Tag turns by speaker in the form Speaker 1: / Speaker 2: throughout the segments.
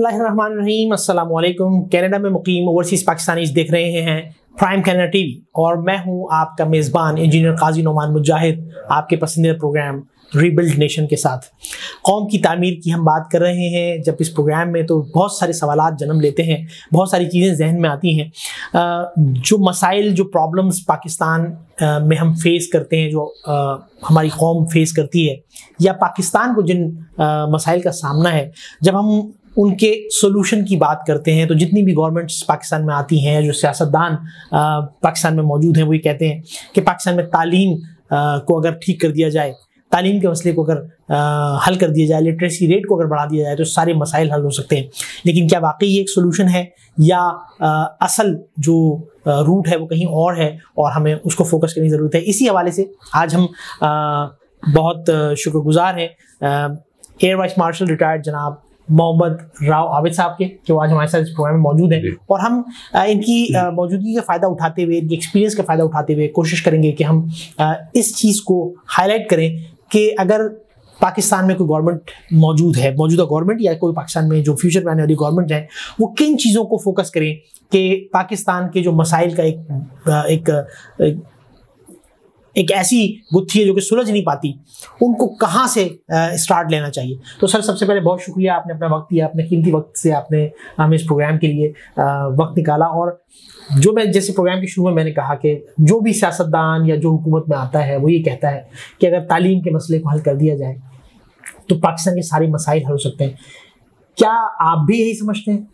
Speaker 1: बिस्मिल्लाहिर्रहमानिर्रहीम, अस्सलाम वालेकुम। कनाडा में मुकीम ओवरसीज़ पाकिस्तानीज देख रहे हैं प्राइम कनाडा टीवी और मैं हूं आपका मेज़बान इंजीनियर काजी नोमान मुजाहिद, आपके पसंदीदा प्रोग्राम रीबिल्ड नेशन के साथ। कौम की तामीर की हम बात कर रहे हैं। जब इस प्रोग्राम में तो बहुत सारे सवालात जन्म लेते हैं, बहुत सारी चीज़ें जहन में आती हैं। जो मसाइल, जो प्रॉब्लम्स पाकिस्तान में हम फेस करते हैं, जो हमारी कौम फेस करती है, या पाकिस्तान को जिन मसाइल का सामना है, जब हम उनके सोल्यूशन की बात करते हैं तो जितनी भी गवर्नमेंट्स पाकिस्तान में आती हैं, जो सियासतदान पाकिस्तान में मौजूद हैं, वो ये कहते हैं कि पाकिस्तान में तालीम को अगर ठीक कर दिया जाए, तालीम के मसले को अगर हल कर दिया जाए, लिटरेसी रेट को अगर बढ़ा दिया जाए तो सारे मसाइल हल हो सकते हैं। लेकिन क्या वाकई ये एक सोल्यूशन है या असल जो रूट है वो कहीं और है और हमें उसको फोकस करने की ज़रूरत है? इसी हवाले से आज हम बहुत शुक्रगुजार हैं एयर वाइस मार्शल रिटायर्ड जनाब मोहम्मद राव आबिद साहब के, जो आज हमारे साथ इस प्रोग्राम में मौजूद हैं। और हम इनकी मौजूदगी का फ़ायदा उठाते हुए, इनके एक्सपीरियंस का फ़ायदा उठाते हुए कोशिश करेंगे कि हम इस चीज़ को हाईलाइट करें कि अगर पाकिस्तान में कोई गवर्नमेंट मौजूद है, मौजूदा गवर्नमेंट या कोई पाकिस्तान में जो फ्यूचर में आने वाली गवर्नमेंट है, वो किन चीज़ों को फोकस करें कि पाकिस्तान के जो मसाइल का एक ऐसी गुत्थी है जो कि सुलझ नहीं पाती, उनको कहाँ से स्टार्ट लेना चाहिए। तो सर, सबसे पहले बहुत शुक्रिया, आपने अपना वक्त दिया, अपने कीमती वक्त से आपने हमें इस प्रोग्राम के लिए वक्त निकाला। और जो मैं जैसे प्रोग्राम के शुरू में मैंने कहा कि जो भी सियासतदान या जो हुकूमत में आता है वो ये कहता है कि अगर तालीम के मसले को हल कर दिया जाए तो पाकिस्तान के सारे मसाइल हल हो सकते हैं। क्या आप भी यही समझते हैं?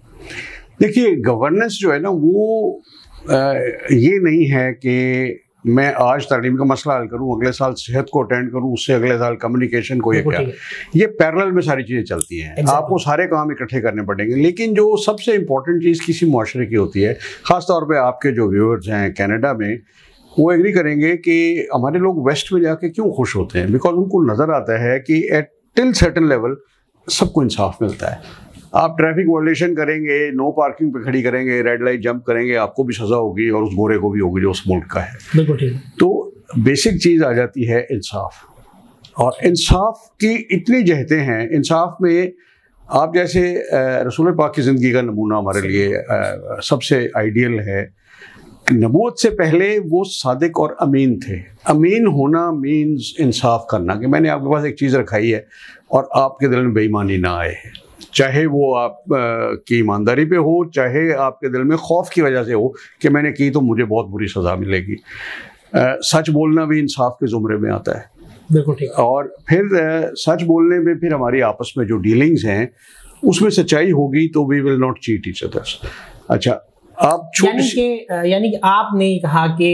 Speaker 2: देखिए, गवर्नेंस जो है ना, वो ये नहीं है कि मैं आज तालीम का मसला हल करूं, अगले साल सेहत को अटेंड करूं, उससे अगले साल कम्युनिकेशन को, ये पैरेलल में सारी चीज़ें चलती हैं। आपको सारे काम इकट्ठे करने पड़ेंगे। लेकिन जो सबसे इम्पोर्टेंट चीज़ किसी मुआशरे की होती है, ख़ास तौर पे आपके जो व्यूअर्स हैं कनाडा में, वो एग्री करेंगे कि हमारे लोग वेस्ट में जाके क्यों खुश होते हैं। बिकॉज उनको नज़र आता है कि एट टिल सर्टेन लेवल सबको इंसाफ मिलता है। आप ट्रैफिक वायलेशन करेंगे, नो पार्किंग पे खड़ी करेंगे, रेड लाइट जंप करेंगे, आपको भी सज़ा होगी और उस गोरे को भी होगी जो उस मुल्क का है।
Speaker 1: बिल्कुल ठीक।
Speaker 2: तो बेसिक चीज़ आ जाती है इंसाफ। और इंसाफ की इतनी जहतें हैं। इंसाफ में आप जैसे रसूल पाक की ज़िंदगी का नमूना हमारे लिए सबसे आइडियल है। नबूवत से पहले वो सादिक और अमीन थे। अमीन होना मीन्स इंसाफ करना, कि मैंने आपके पास एक चीज़ रखाई है और आपके दिल में बेईमानी ना आए, चाहे वो आप की ईमानदारी पे हो, चाहे आपके दिल में खौफ की वजह से हो कि मैंने की तो मुझे बहुत बुरी सज़ा मिलेगी। सच बोलना भी इंसाफ के ज़ुमरे में आता है। बिल्कुल ठीक। और फिर सच बोलने में फिर हमारी आपस में जो डीलिंग्स हैं उसमें सच्चाई होगी तो we will not cheat each others. अच्छा, आप
Speaker 1: यानी कि आपने कहा कि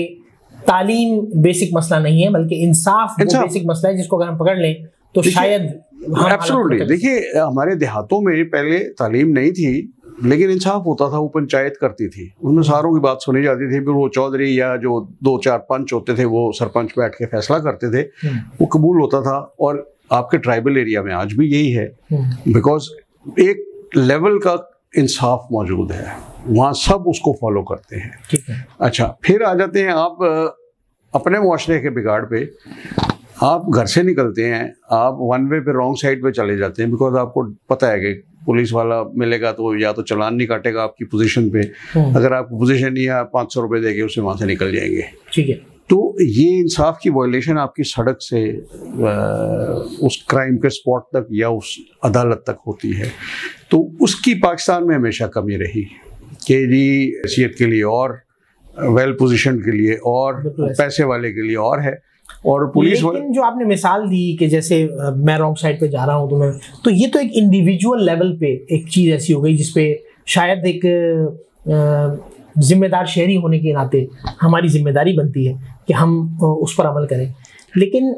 Speaker 1: तालीम बेसिक मसला नहीं है, बल्कि इंसाफ बेसिक मसला है, जिसको अगर हम पकड़ लें तो शायद।
Speaker 2: एब्सोल्युटली। देखिए, हमारे देहातों में पहले तालीम नहीं थी लेकिन इंसाफ होता था। वो पंचायत करती थी, उनमें सारों की बात सुनी जाती थी। फिर वो चौधरी या जो 2-4 पंच होते थे, वो सरपंच बैठ के फैसला करते थे, वो कबूल होता था। और आपके ट्राइबल एरिया में आज भी यही है, बिकॉज एक लेवल का इंसाफ मौजूद है, वहाँ सब उसको फॉलो करते हैं। अच्छा, फिर आ जाते हैं आप अपने मुआशरे के बिगाड़ पे। आप घर से निकलते हैं, आप वन वे पे रॉन्ग साइड पे चले जाते हैं, बिकॉज आपको पता है कि पुलिस वाला मिलेगा तो या तो चालान नहीं काटेगा आपकी पोजीशन पे। अगर आपकी पोजीशन नहीं है, आप 500 रुपये देके उससे वहाँ से निकल जाएंगे। ठीक है। तो ये इंसाफ की वायलेशन आपकी सड़क से उस क्राइम के स्पॉट तक या उस अदालत तक होती है। तो उसकी पाकिस्तान में हमेशा कमी रही कि जी हैसियत के लिए और वेल पोजीशन के लिए और पैसे वाले के लिए और है। और पुलिस,
Speaker 1: लेकिन जो आपने मिसाल दी कि जैसे मैं रॉन्ग साइड पे जा रहा हूँ तो ये तो एक इंडिविजुअल लेवल पे एक चीज़ ऐसी हो गई जिसपे शायद एक जिम्मेदार शहरी होने के नाते हमारी जिम्मेदारी बनती है कि हम उस पर अमल करें। लेकिन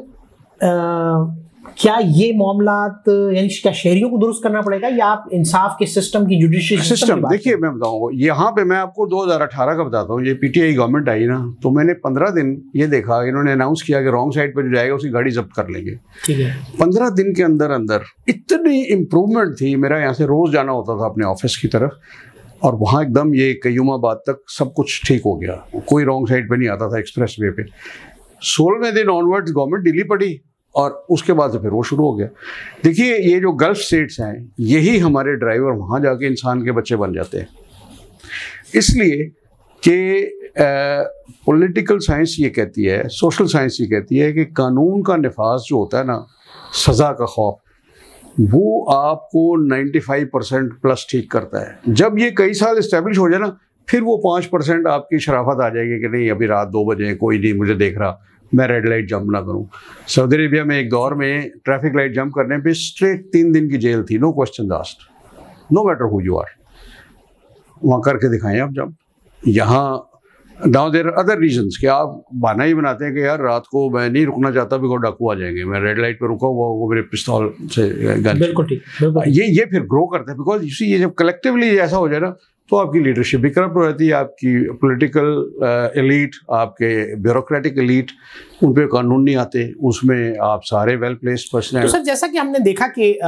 Speaker 1: क्या ये मामलात, यानी क्या शहरियों को दुरुस्त करना पड़ेगा या आप इंसाफ के सिस्टम की, जुडिशियल
Speaker 2: सिस्टम? देखिए, मैं बताऊँ यहाँ पे, मैं आपको 2018 का बताता हूँ। ये पीटीआई गवर्नमेंट आई ना, तो मैंने 15 दिन ये देखा, इन्होंने अनाउंस किया कि रॉन्ग साइड पर जो जाएगा उसकी गाड़ी जब्त कर लेंगे। ठीक है। 15 दिन के अंदर अंदर इतनी इम्प्रूवमेंट थी। मेरा यहाँ से रोज जाना होता था अपने ऑफिस की तरफ, और वहाँ एकदम ये कयूमाबाद तक सब कुछ ठीक हो गया। कोई रॉन्ग साइड पे नहीं आता था एक्सप्रेस वे पे। 16वें दिन ऑनवर्ड्स गवर्नमेंट ढीली पड़ी और उसके बाद से फिर वो शुरू हो गया। देखिए ये जो गल्फ स्टेट्स हैं, यही हमारे ड्राइवर वहाँ जाके इंसान के बच्चे बन जाते हैं। इसलिए कि पॉलिटिकल साइंस ये कहती है, सोशल साइंस ये कहती है कि कानून का नफाज जो होता है ना, सज़ा का खौफ, वो आपको 95% प्लस ठीक करता है। जब ये कई साल इस्टेब्लिश हो जाए ना, फिर वो 5% आपकी शराफत आ जाएगी कि नहीं अभी रात 2 बजे कोई नहीं मुझे देख रहा, मैं रेड लाइट जंप ना करूं। सऊदी अरेबिया में एक दौर में ट्रैफिक लाइट जंप करने पे स्ट्रेट 3 दिन की जेल थी, no question asked, no matter who you are. वहाँ करके दिखाएं आप जंप। यहाँ नाउ देयर अदर रीजंस कि आप बहाना ही बनाते हैं कि यार रात को मैं नहीं रुकना चाहता बिकॉज डाकू आ जाएंगे, मैं रेड लाइट पे रुका हुआ वो मेरे पिस्तौल से गन।
Speaker 1: बिल्कुल ठीक,
Speaker 2: ये फिर ग्रो करता है बिकॉज ये जब कलेक्टिवली ऐसा हो जाए ना, तो आपकी लीडरशिप भी करप्ट हो जाती है, आपकी पॉलिटिकल एलीट, आपके ब्यूरोक्रेटिक एलीट, उन पे कानून नहीं आते, उसमें आप सारे वेल प्लेस्ड पर्सन।
Speaker 1: तो सर जैसा कि हमने देखा कि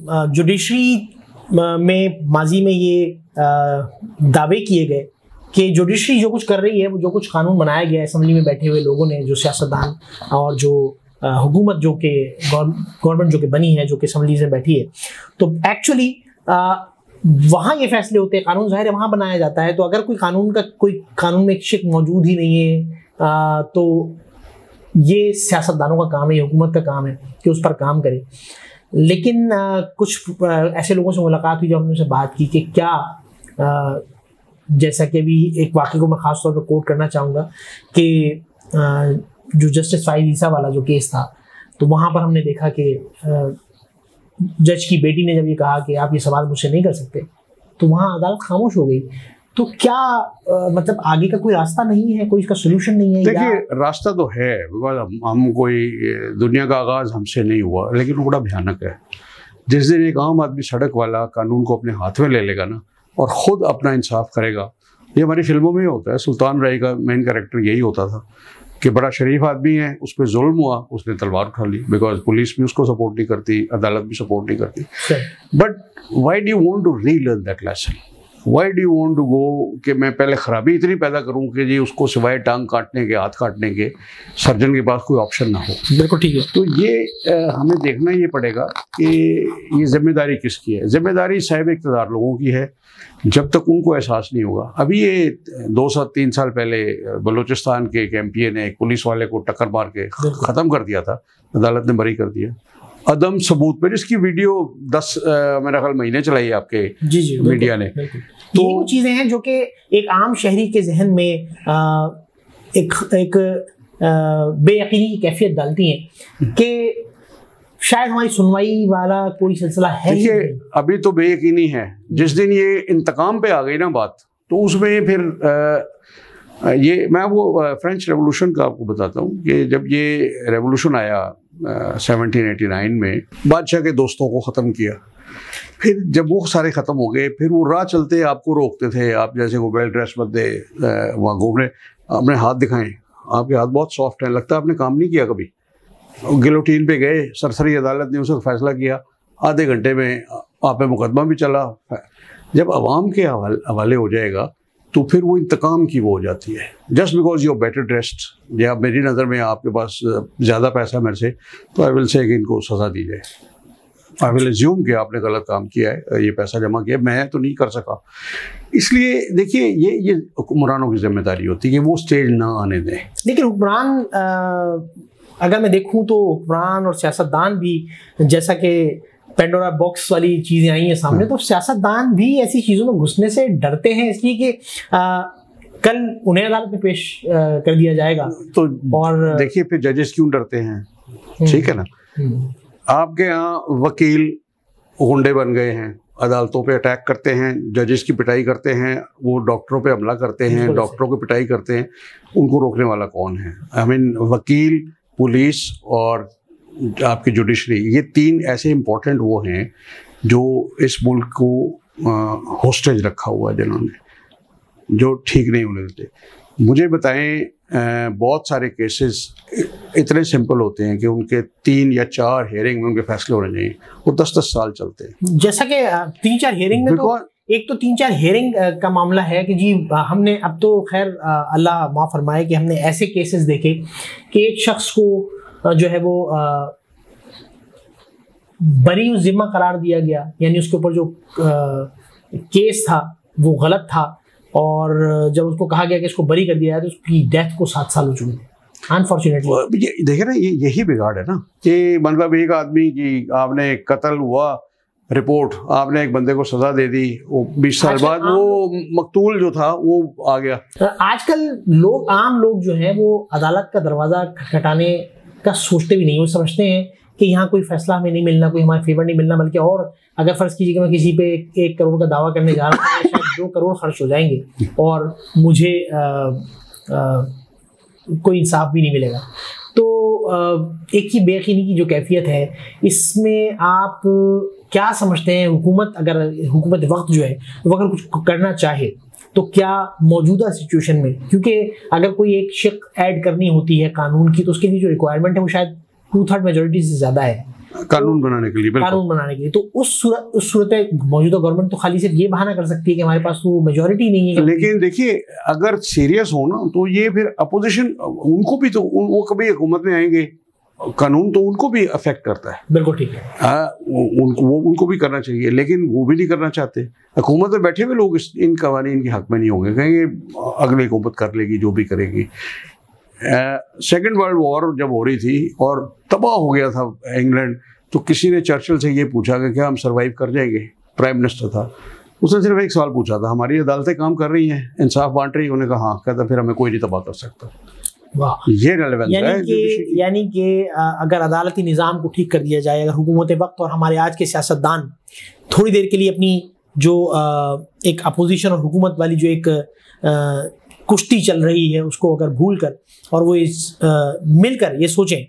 Speaker 1: जुडिशरी में माजी में ये दावे किए गए कि जुडिशरी जो कुछ कर रही है, वो जो कुछ कानून बनाया गया है असेंबली में बैठे हुए लोगों ने, जो सियासतदान और जो हुकूमत जो कि गवर्नमेंट जो कि बनी है, जो कि असेंबली में बैठी है, तो एक्चुअली वहाँ ये फैसले होते हैं, कानून ज़ाहिर है वहाँ बनाया जाता है। तो अगर कोई कानून में एक शिक मौजूद ही नहीं है तो ये सियासतदानों का काम है, हुकूमत का काम है कि उस पर काम करे। लेकिन कुछ ऐसे लोगों से मुलाकात हुई जब हमने उनसे बात की कि क्या जैसा कि अभी एक वाक़े को मैं ख़ास तौर पर कोट करना चाहूँगा कि जो जस्टिस फाइज ईसा वाला जो केस था, तो वहाँ पर हमने देखा कि जज की बेटी ने जब ये कहा कि आप ये सवाल मुझसे नहीं कर सकते, तो वहाँ अदालत खामोश हो गई। तो क्या मतलब आगे का कोई रास्ता नहीं है, कोई इसका सोल्यूशन नहीं है?
Speaker 2: देखिए रास्ता तो है, बिकॉज हम कोई दुनिया का आगाज हमसे नहीं हुआ, लेकिन वो बड़ा भयानक है। जिस दिन एक आम आदमी सड़क वाला कानून को अपने हाथ में ले लेगा ना और ख़ुद अपना इंसाफ करेगा, ये हमारी फिल्मों में ही होता है। सुल्तान राय का मेन कैरेक्टर यही होता था कि बड़ा शरीफ आदमी है, उस पर जुल्म हुआ, उसने तलवार उठा ली, बिकॉज पुलिस भी उसको सपोर्ट नहीं करती, अदालत भी सपोर्ट नहीं करती। But why do you want to relearn that lesson? Why do you want to go कि मैं पहले खराबी इतनी पैदा करूं कि जी उसको सिवाय टांग काटने के, हाथ काटने के, सर्जन के पास कोई ऑप्शन ना हो।
Speaker 1: बिल्कुल ठीक है।
Speaker 2: तो ये हमें देखना ये पड़ेगा कि ये जिम्मेदारी किसकी है। जिम्मेदारी साहिब इक़्तिदार लोगों की है, जब तक उनको एहसास नहीं होगा। अभी ये 2-3 साल पहले बलूचिस्तान के एक एमपीए ने एक पुलिस वाले को टक्कर मार के ख़त्म कर दिया था, अदालत ने बरी कर दिया अदम सबूत पर। इसकी वीडियो 10 मेरा ख्याल महीने चलाई आपके जी मीडिया ने।
Speaker 1: तो वो चीज़ें हैं जो कि एक आम शहरी के जहन में एक बेयकीनी की कैफियत डालती हैं कि शायद हमारी सुनवाई वाला कोई सिलसिला है।
Speaker 2: देखिए अभी तो बेयकीनी है, जिस दिन ये इंतकाम पे आ गई ना बात, तो उसमें फिर ये मैं वो फ्रेंच रेवोल्यूशन का आपको बताता हूँ कि जब ये रेवोल्यूशन आया 1789 में, बादशाह के दोस्तों को ख़त्म किया। फिर जब वो सारे ख़त्म हो गए, फिर वो राह चलते आपको रोकते थे, आप जैसे वो वेल ड्रेस बंदे वहाँ घूम रहे, अपने हाथ दिखाएं, आपके हाथ बहुत सॉफ्ट हैं, लगता है आपने काम नहीं किया कभी। गिलोटीन पे गए, सरसरी अदालत ने उसका फैसला किया, आधे घंटे में आप पे मुकदमा भी चला। जब आवाम के हवाले हो जाएगा तो फिर वो इंतकाम की वो हो जाती है। Just because you are better dressed, या मेरी नज़र में आपके पास ज़्यादा पैसा मेरे से, तो आई विल से कि इनको सज़ा दी जाए। आई विल अज्यूम कि आपने गलत काम किया है, ये पैसा जमा किया, मैं तो नहीं कर सका। इसलिए देखिए ये हुक्मरानों की जिम्मेदारी होती है कि वो स्टेज ना आने दें।
Speaker 1: लेकिन हुक्मरान अगर मैं देखूं तो हुक्मरान और सियासतदान भी, जैसा कि पेंडोरा बॉक्स वाली चीज़ें आई हैं सामने, तो सियासतदान भी ऐसी चीज़ों में घुसने से डरते हैं, इसलिए कि कल उन्हें अदालत में पेश कर दिया जाएगा।
Speaker 2: तो और देखिए फिर जजेस क्यों डरते हैं, ठीक है ना। आपके यहाँ वकील गुंडे बन गए हैं, अदालतों पे अटैक करते हैं, जजेस की पिटाई करते हैं, वो डॉक्टरों पे हमला करते हैं, डॉक्टरों की पिटाई करते हैं। उनको रोकने वाला कौन है? आई मीन वकील, पुलिस और आपकी जुडिशरी, ये 3 ऐसे इम्पोर्टेंट वो हैं जो इस मुल्क को होस्टेज रखा हुआ है, जिन्होंने, जो ठीक नहीं होने देते। मुझे बताएं बहुत सारे केसेस इतने सिंपल होते हैं कि उनके 3 या 4 हेयरिंग में उनके फैसले होने चाहिए, वो 10-10 साल चलते हैं।
Speaker 1: जैसा कि 3-4 हेयरिंग में तो एक तो 3-4 हेयरिंग का मामला है कि जी हमने अब तो खैर अल्लाह माफ़ फरमाए कि हमने ऐसे केसेस देखे कि एक शख्स को जो है वो बरी जिम्मा करार दिया गया, यानी उसके ऊपर जो केस था वो गलत था, और जब उसको कहा गया कि इसको बरी कर दिया है तो उसकी डेथ को 7 साल हो चुके थे अनफॉर्चुनेटली।
Speaker 2: देखे ना, यही बिगाड़ है ना कि मतलब एक आदमी की आपने कत्ल हुआ, रिपोर्ट आपने एक बंदे को सजा दे दी, वो 20 साल बाद वो मकतूल जो था वो आ गया।
Speaker 1: आजकल लोग, आम लोग जो हैं वो अदालत का दरवाजा खटखटाने का सोचते भी नहीं। वो समझते हैं कि यहाँ कोई फैसला हमें नहीं मिलना, कोई हमारे फेवर नहीं मिलना, बल्कि और अगर फर्ज कीजिए कि मैं किसी पे 1 करोड़ का दावा करने जा रहा हूँ, शायद 2 करोड़ खर्च हो जाएंगे और मुझे कोई इंसाफ भी नहीं मिलेगा। तो एक ही बेयकीनी की जो कैफियत है, इसमें आप क्या समझते हैं? हुकूमत वक्त जो है वो अगर कुछ करना चाहे तो क्या मौजूदा सिचुएशन में, क्योंकि अगर कोई एक शिक ऐड करनी होती है कानून की तो उसके लिए जो रिक्वायरमेंट है वो शायद 2/3 मेजोरिटी से ज्यादा है
Speaker 2: कानून बनाने के लिए,
Speaker 1: तो उस सूरत मौजूदा गवर्नमेंट तो खाली सिर्फ ये बहाना कर सकती है कि हमारे पास वो मेजोरिटी नहीं है।
Speaker 2: लेकिन देखिए, अगर सीरियस हो ना तो ये फिर अपोजिशन, उनको भी तो वो कभी हुकूमत में आएंगे, कानून तो उनको भी अफेक्ट करता है।
Speaker 1: बिल्कुल ठीक है,
Speaker 2: उनको भी करना चाहिए, लेकिन वो भी नहीं करना चाहते। हुकूमत में बैठे हुए लोग इन कवानीन के हक में नहीं होंगे, कहेंगे अगली हुकूमत कर लेगी जो भी करेगी। सेकेंड वर्ल्ड वॉर जब हो रही थी और तबाह हो गया था इंग्लैंड, तो किसी ने चर्चिल से ये पूछा कि क्या हम सरवाइव कर जाएंगे? प्राइम मिनिस्टर था, उसने सिर्फ एक सवाल पूछा था, हमारी अदालतें काम कर रही हैं, इंसाफ बांट रही है? उन्होंने कहा हाँ। कहता फिर हमें कोई नहीं तबाह कर सकता।
Speaker 1: वाह,
Speaker 2: ये रेलेवेंस है।
Speaker 1: यानी कि अगर अदालती निज़ाम को ठीक कर दिया जाए, अगर हुकूमत वक्त और हमारे आज के सियासतदान थोड़ी देर के लिए अपनी जो एक अपोजिशन और हुकूमत वाली जो एक कुश्ती चल रही है उसको अगर भूल कर और वो मिलकर ये सोचें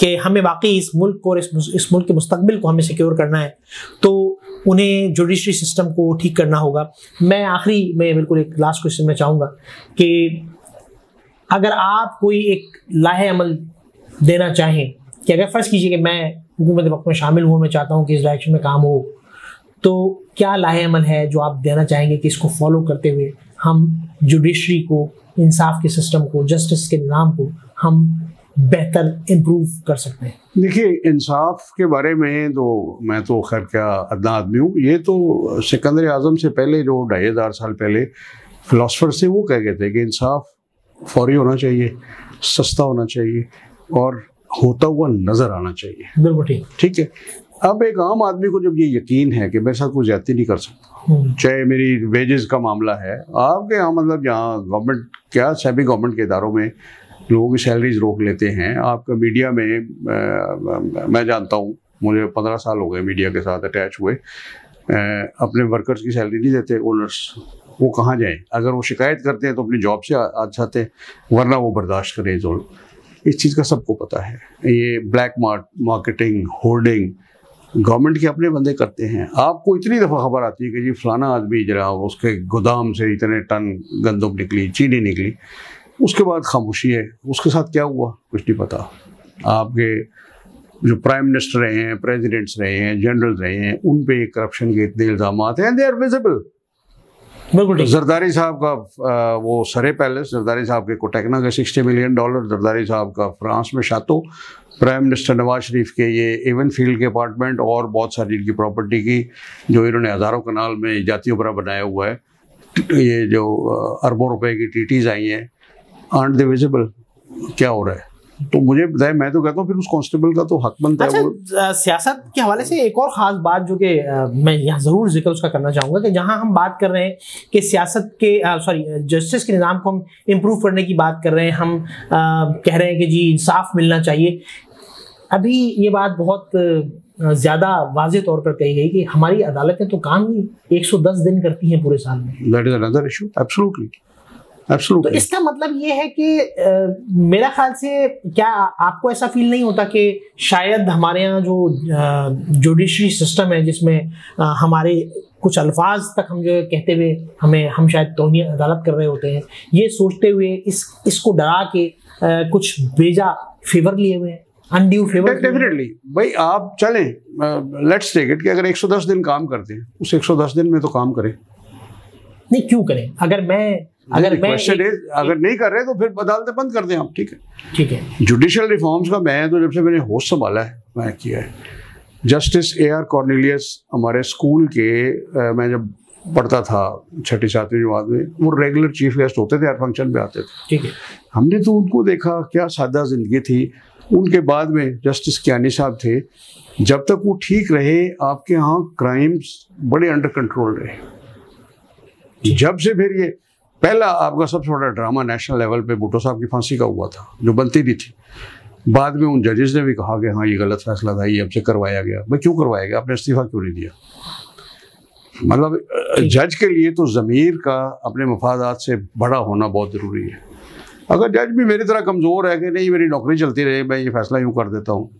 Speaker 1: कि हमें वाकई इस मुल्क को और इस मुल्क के मुस्तकबिल को हमें सिक्योर करना है, तो उन्हें जुडिशरी सिस्टम को ठीक करना होगा। मैं आखिरी में बिल्कुल एक लास्ट क्वेश्चन में चाहूँगा कि अगर आप कोई एक लाहे अमल देना चाहें कि अगर फ़र्ज़ कीजिए कि मैं हुकूमत वक्त में शामिल हूँ, मैं चाहता हूँ कि इस डायरेक्शन में काम हो, तो क्या लाहे अमल है जो आप देना चाहेंगे कि इसको फॉलो करते हुए हम जुडिशरी को, इंसाफ के सिस्टम को, जस्टिस के निज़ाम को हम बेहतर इम्प्रूव कर सकते हैं?
Speaker 2: देखिए, इंसाफ के बारे में तो मैं तो खैर क्या अदना आदमी हूँ, ये तो सिकंदर आज़म से पहले जो 2500 साल पहले फिलोसफर से वो कह गए थे कि इंसाफ फौरी होना चाहिए, सस्ता होना चाहिए और होता हुआ नजर आना चाहिए।
Speaker 1: बिल्कुल
Speaker 2: ठीक है। अब एक आम आदमी को जब ये यकीन है कि मेरे साथ कोई ज्यादती नहीं कर सकता, चाहे मेरी वेजेस का मामला है, आपके यहाँ मतलब यहाँ गवर्नमेंट क्या सेमी गवर्नमेंट के इदारों में लोगों की सैलरीज रोक लेते हैं, आपका मीडिया में मैं जानता हूँ, मुझे 15 साल हो गए मीडिया के साथ अटैच हुए, अपने वर्कर्स की सैलरी नहीं देते ओनर्स, वो कहाँ जाएं? अगर वो शिकायत करते हैं तो अपनी जॉब से आ जाते हैं, वरना वो बर्दाश्त करें जुल्म। इस चीज़ का सबको पता है। ये ब्लैक मार्केटिंग, होर्डिंग गवर्नमेंट के अपने बंदे करते हैं। आपको इतनी दफ़ा खबर आती है कि जी फलाना आदमी जरा उसके गोदाम से इतने टन गंदम निकली, चीनी निकली, उसके बाद खामोशी है। उसके साथ क्या हुआ कुछ नहीं पता। आपके जो प्राइम मिनिस्टर रहे हैं, प्रेसिडेंट्स रहे हैं, जनरल रहे हैं, उन पे करप्शन के इतने इल्ज़ाम हैं, दे आर विजिबल। जरदारी साहब का वो सरे पैलेस, जरदारी साहब के कोटेकना का $60 मिलियन, जरदारी साहब का फ्रांस में शातो, प्राइम मिनिस्टर नवाज शरीफ के ये एवन फील्ड के अपार्टमेंट और बहुत सारी इनकी प्रॉपर्टी की जो इन्होंने हज़ारों कनाल में जाती ओपरा बनाया हुआ है, ये जो अरबों रुपए की टीटीज आई हैं, आंट दे विजिबल? क्या हो रहा है? तो मुझे बताए, मैं तो कहता हूँ फिर उस कांस्टेबल का तो हक बनता है।
Speaker 1: अच्छा, सियासत के हवाले से एक और ख़ास बात जो कि मैं यहाँ ज़रूर जिक्र उसका करना चाहूँगा कि जहाँ हम बात कर रहे हैं कि सियासत के जस्टिस के निज़ाम को हम इम्प्रूव करने की बात कर रहे हैं, हम कह रहे हैं कि जी इंसाफ मिलना चाहिए। अभी ये बात बहुत ज़्यादा वाज़ेह तौर पर कही गई कि हमारी अदालतें तो काम ही 110 दिन करती हैं पूरे साल में।
Speaker 2: That is another issue. Absolutely.
Speaker 1: तो इसका मतलब ये है कि मेरा ख्याल से क्या आपको ऐसा फील नहीं होता कि शायद हमारे यहाँ जो जुडिशरी सिस्टम है जिसमें हमारे कुछ अल्फाज तक हम जो कहते हुए हम शायद तौहीन अदालत कर रहे होते हैं, ये सोचते हुए इसको डरा के कुछ बेजा फेवर लिए हुए हैं, अनड्यू फेवर?
Speaker 2: डेफिनेटली भाई, आप चलें, लेट्स टेक इट कि अगर 110 दिन काम करते हैं, उस 110 दिन में तो काम करें।
Speaker 1: नहीं, क्यों करें? अगर
Speaker 2: नहीं कर रहे तो फिर अदालतें बंद कर दें आप। ठीक है।
Speaker 1: जुडिशल
Speaker 2: रिफॉर्म्स का मैं तो जब से मैंने होश संभाला है, मैं किया है, जस्टिस A.R. कॉर्नेलियस हमारे स्कूल के मैं जब पढ़ता था 6ठी 7वीं जमात में, वो रेगुलर चीफ गेस्ट होते थे, हर फंक्शन पे आते थे।
Speaker 1: ठीक है।
Speaker 2: हमने तो उनको देखा, क्या सादा जिंदगी थी। उनके बाद में जस्टिस कियानी साहब थे, जब तक वो ठीक रहे आपके यहाँ क्राइम्स बड़े अंडर कंट्रोल रहे। जब से फिर ये पहला आपका सबसे बड़ा ड्रामा नेशनल लेवल पे भुट्टो साहब की फांसी का हुआ था, जो बनती भी थी। बाद में उन जजेस ने भी कहा कि हाँ ये गलत फैसला था, ये हमसे करवाया गया। भाई क्यों करवाया गया, आपने इस्तीफा क्यों नहीं दिया? मतलब जज के लिए तो ज़मीर का अपने मफादात से बड़ा होना बहुत ज़रूरी है। अगर जज भी मेरी तरह कमज़ोर है कि नहीं मेरी नौकरी चलती रहे, मैं ये फैसला यूँ कर देता हूँ।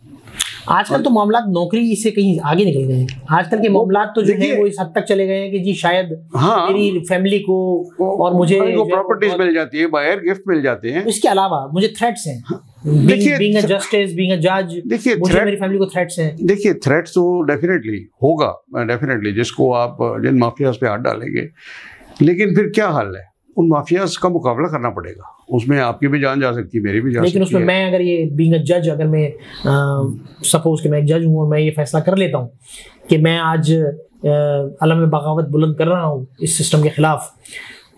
Speaker 1: आजकल तो मामला नौकरी से कहीं आगे निकल गए हैं। आजकल के मामला तो जो है वो इस हद तक चले गए हैं कि जी शायद मेरी फैमिली को और मुझे
Speaker 2: प्रॉपर्टीज मिल जाती है, बाहर गिफ्ट मिल जाते हैं।
Speaker 1: इसके अलावा मुझे थ्रेट्स हैं, being a justice, being a जज, मुझे मेरी फैमिली को थ्रेट्स हैं।
Speaker 2: देखिए थ्रेट्स तो डेफिनेटली होगा, डेफिनेटली, जिसको आप जिन माफियाज पे हाथ डालेंगे। लेकिन फिर क्या हाल है, उन माफियाज का मुकाबला करना पड़ेगा, उसमें आपकी भी जान जा सकती है, मेरी भी जान सकती है।
Speaker 1: लेकिन उसमें मैं अगर ये बीइंग अ जज, अगर मैं सपोज कि मैं एक जज हूँ और मैं ये फैसला कर लेता हूँ कि मैं आज अलम बगावत बुलंद कर रहा हूँ इस सिस्टम के खिलाफ,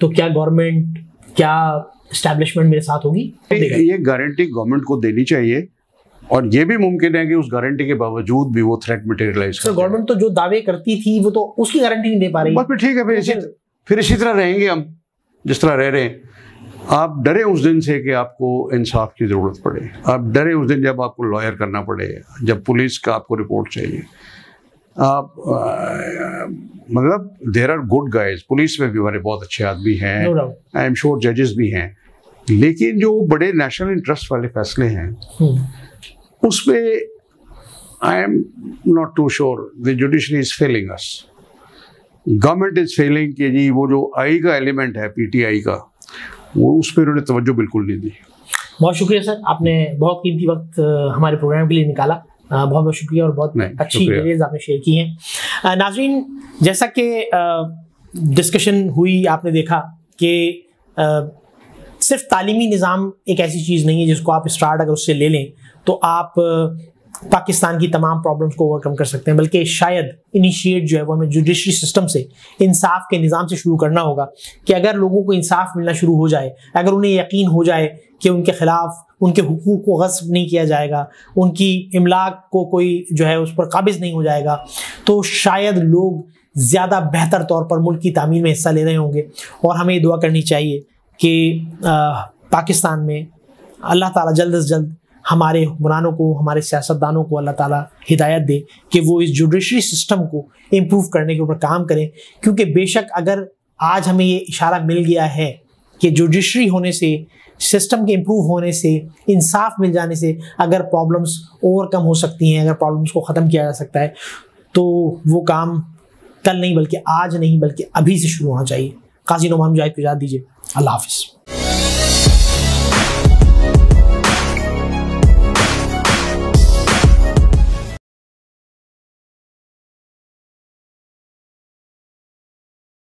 Speaker 1: तो क्या गवर्नमेंट, क्या एस्टैब्लिशमेंट मेरे साथ होगी?
Speaker 2: ये गारंटी गवर्नमेंट को देनी चाहिए, और ये भी मुमकिन है कि उस गारंटी के बावजूद भी वो थ्रेट मटेरियलाइज करे।
Speaker 1: गवर्नमेंट तो जो दावे करती थी वो तो उसकी गारंटी नहीं दे पा रही।
Speaker 2: बस ठीक है, फिर इसी तरह रहेंगे हम जिस तरह रह रहे हैं। आप डरे उस दिन से कि आपको इंसाफ की ज़रूरत पड़े, आप डरे उस दिन जब आपको लॉयर करना पड़े, जब पुलिस का आपको रिपोर्ट चाहिए। आप मतलब there are good guys, police में भी हमारे बहुत अच्छे आदमी हैं, आई एम श्योर जजेस भी हैं, लेकिन जो बड़े नेशनल इंटरेस्ट वाले फैसले हैं उसमें I am not too sure the judiciary is failing us, government is failing कि जी वो जो आई का एलिमेंट है पीटीआई का, वो उस पर उन्होंने तवज्जो बिल्कुल नहीं दी।
Speaker 1: बहुत शुक्रिया सर, आपने बहुत कीमती वक्त हमारे प्रोग्राम के लिए निकाला, बहुत बहुत शुक्रिया और बहुत अच्छी डिटेल्स आपने शेयर की हैं। नाज़रीन, जैसा कि डिस्कशन हुई, आपने देखा कि सिर्फ तालीमी निज़ाम एक ऐसी चीज़ नहीं है जिसको आप स्टार्ट अगर उससे ले लें तो आप पाकिस्तान की तमाम प्रॉब्लम्स को ओवरकम कर सकते हैं, बल्कि शायद इनिशिएट जो है वो हमें जुडिशरी सिस्टम से, इंसाफ के निज़ाम से शुरू करना होगा कि अगर लोगों को इंसाफ मिलना शुरू हो जाए, अगर उन्हें यकीन हो जाए कि उनके ख़िलाफ़ उनके हुकूक को गस्ब नहीं किया जाएगा, उनकी इमलाक को कोई जो है उस पर काबिज़ नहीं हो जाएगा, तो शायद लोग ज़्यादा बेहतर तौर पर मुल्क की तामीर में हिस्सा ले रहे होंगे। और हमें ये दुआ करनी चाहिए कि पाकिस्तान में अल्लाह ताला जल्द से जल्द हमारे हुक्मरानों को, हमारे सियासतदानों को अल्लाह ताला हिदायत दे कि वो इस जुडिशरी सिस्टम को इम्प्रूव करने के ऊपर काम करें। क्योंकि बेशक अगर आज हमें ये इशारा मिल गया है कि जुडिशरी होने से, सिस्टम के इम्प्रूव होने से, इंसाफ मिल जाने से अगर प्रॉब्लम्स ओवरकम हो सकती हैं, अगर प्रॉब्लम्स को ख़त्म किया जा सकता है, तो वो काम कल नहीं बल्कि आज नहीं बल्कि अभी से शुरू होना चाहिए। काजी नोमान मुजाहिद को इजाज़त दीजिए। अल्लाह हाफ़िज़।